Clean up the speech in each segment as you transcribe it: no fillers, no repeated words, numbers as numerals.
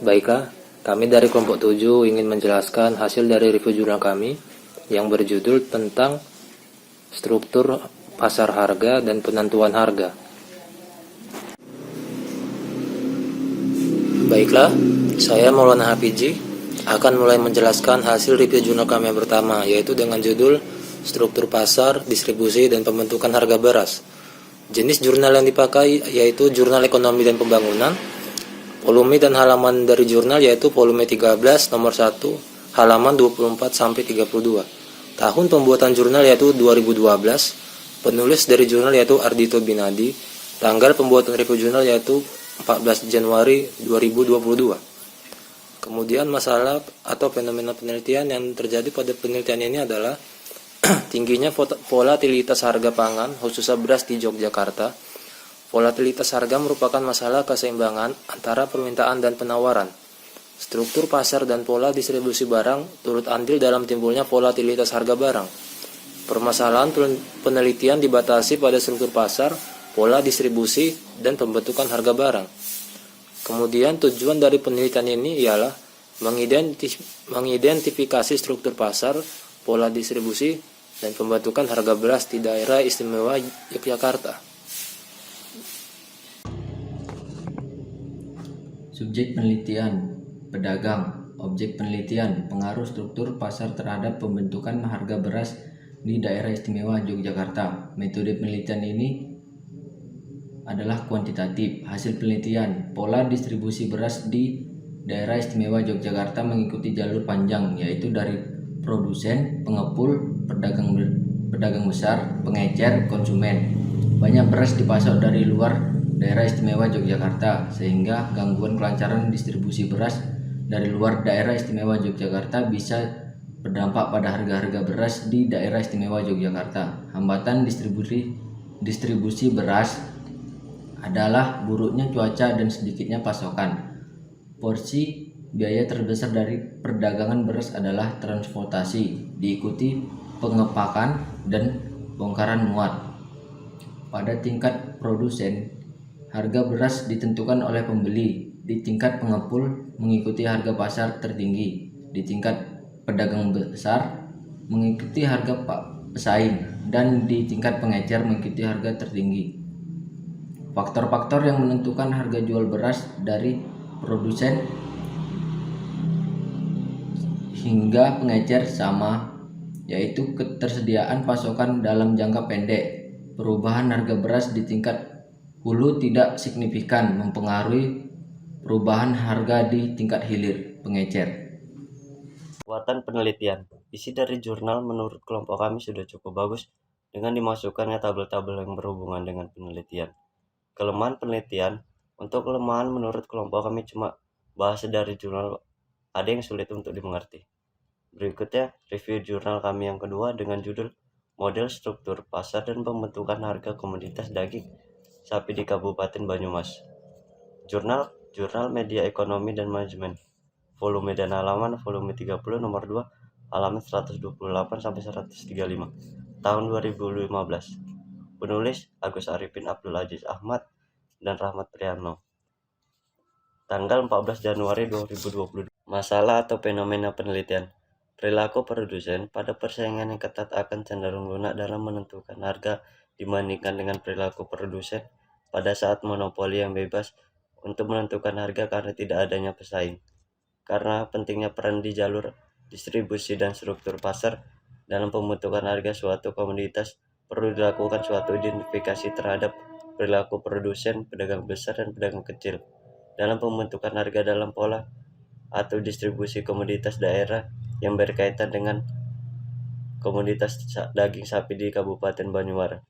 Baiklah, kami dari kelompok 7 ingin menjelaskan hasil dari review jurnal kami yang berjudul tentang struktur pasar harga dan penentuan harga. Baiklah, saya Maulana Hafidji akan mulai menjelaskan hasil review jurnal kami yang pertama, yaitu dengan judul struktur pasar, distribusi, dan pembentukan harga beras. Jenis jurnal yang dipakai yaitu Jurnal Ekonomi dan Pembangunan. Volume dan halaman dari jurnal yaitu volume 13 nomor 1 halaman 24 sampai 32. Tahun pembuatan jurnal yaitu 2012. Penulis dari jurnal yaitu Ardhito Binadi. Tanggal pembuatan review jurnal yaitu 14 Januari 2022. Kemudian masalah atau fenomena penelitian yang terjadi pada penelitian ini adalah tingginya volatilitas harga pangan khususnya beras di Yogyakarta. Volatilitas harga merupakan masalah keseimbangan antara permintaan dan penawaran. Struktur pasar dan pola distribusi barang turut andil dalam timbulnya volatilitas harga barang. Permasalahan penelitian dibatasi pada struktur pasar, pola distribusi, dan pembentukan harga barang. Kemudian tujuan dari penelitian ini ialah mengidentifikasi struktur pasar, pola distribusi, dan pembentukan harga beras di daerah istimewa Yogyakarta. Subjek penelitian, pedagang. Objek penelitian, pengaruh struktur pasar terhadap pembentukan harga beras di daerah istimewa Yogyakarta. Metode penelitian ini adalah kuantitatif. Hasil penelitian, pola distribusi beras di daerah istimewa Yogyakarta mengikuti jalur panjang, yaitu dari produsen, pengepul, pedagang besar, pengecer, konsumen. Banyak beras dipasok dari luar daerah istimewa Yogyakarta, sehingga gangguan kelancaran distribusi beras dari luar daerah istimewa Yogyakarta bisa berdampak pada harga-harga beras di daerah istimewa Yogyakarta. Hambatan distribusi beras adalah buruknya cuaca dan sedikitnya pasokan. Porsi biaya terbesar dari perdagangan beras adalah transportasi, diikuti pengepakan dan bongkaran muat. Pada tingkat produsen, harga beras ditentukan oleh pembeli. Di tingkat pengepul mengikuti harga pasar tertinggi. Di tingkat pedagang besar mengikuti harga pesaing, dan di tingkat pengecer mengikuti harga tertinggi. Faktor-faktor yang menentukan harga jual beras dari produsen hingga pengecer sama, yaitu ketersediaan pasokan dalam jangka pendek. Perubahan harga beras di tingkat hulu tidak signifikan mempengaruhi perubahan harga di tingkat hilir, pengecer. Kekuatan penelitian. Isi dari jurnal menurut kelompok kami sudah cukup bagus dengan dimasukkannya tabel-tabel yang berhubungan dengan penelitian. Kelemahan penelitian. Untuk kelemahan menurut kelompok kami cuma bahasa dari jurnal ada yang sulit untuk dimengerti. Berikutnya, review jurnal kami yang kedua dengan judul Model Struktur Pasar dan Pembentukan Harga Komoditas Daging Sapi di Kabupaten Banyumas. Jurnal Media Ekonomi dan Manajemen. Volume dan halaman volume 30 nomor 2 halaman 128 sampai 135 tahun 2015. Penulis Agus Arifin Abdul Aziz Ahmad dan Rahmat Priyono. Tanggal 14 Januari 2022. Masalah atau fenomena penelitian. Perilaku produsen pada persaingan yang ketat akan cenderung lunak dalam menentukan harga dibandingkan dengan perilaku produsen pada saat monopoli yang bebas untuk menentukan harga karena tidak adanya pesaing. Karena pentingnya peran di jalur distribusi dan struktur pasar dalam pembentukan harga suatu komoditas, perlu dilakukan suatu identifikasi terhadap perilaku produsen, pedagang besar, dan pedagang kecil dalam pembentukan harga dalam pola atau distribusi komoditas daerah yang berkaitan dengan komoditas daging sapi di Kabupaten Banyumas.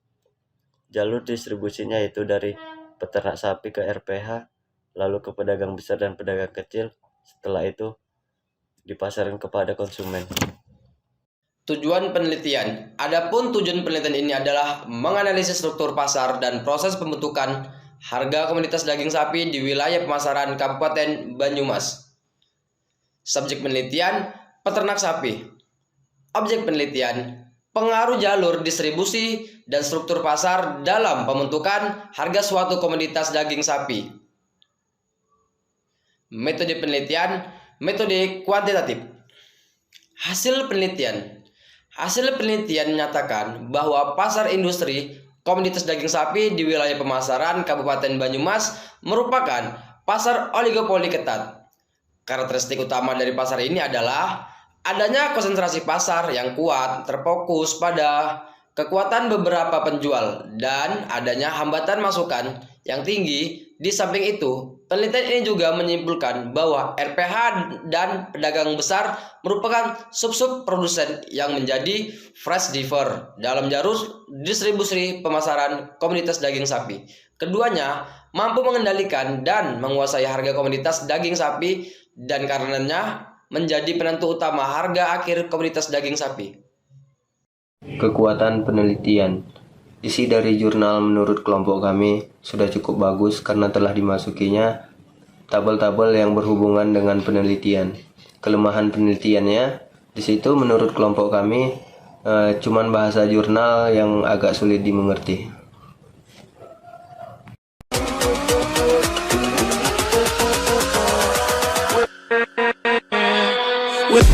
Jalur distribusinya yaitu dari peternak sapi ke RPH, lalu ke pedagang besar dan pedagang kecil, setelah itu dipasarkan kepada konsumen. Tujuan penelitian. Adapun tujuan penelitian ini adalah menganalisis struktur pasar dan proses pembentukan harga komoditas daging sapi di wilayah pemasaran Kabupaten Banyumas. Subjek penelitian, peternak sapi. Objek penelitian, pengaruh jalur distribusi dan struktur pasar dalam pembentukan harga suatu komoditas daging sapi. metode penelitian, metode kuantitatif. Hasil penelitian menyatakan bahwa pasar industri komoditas daging sapi di wilayah pemasaran Kabupaten Banyumas merupakan pasar oligopoli ketat. Karakteristik utama dari pasar ini adalah adanya konsentrasi pasar yang kuat terfokus pada kekuatan beberapa penjual dan adanya hambatan masukan yang tinggi. Di samping itu, penelitian ini juga menyimpulkan bahwa RPH dan pedagang besar merupakan sub-sub produsen yang menjadi fresh giver dalam jalur distribusi pemasaran komoditas daging sapi. Keduanya mampu mengendalikan dan menguasai harga komoditas daging sapi dan karenanya menjadi penentu utama harga akhir komoditas daging sapi. Kekuatan penelitian. Isi dari jurnal menurut kelompok kami sudah cukup bagus karena telah dimasukinya tabel-tabel yang berhubungan dengan penelitian. Kelemahan penelitiannya di situ menurut kelompok kami cuman bahasa jurnal yang agak sulit dimengerti. With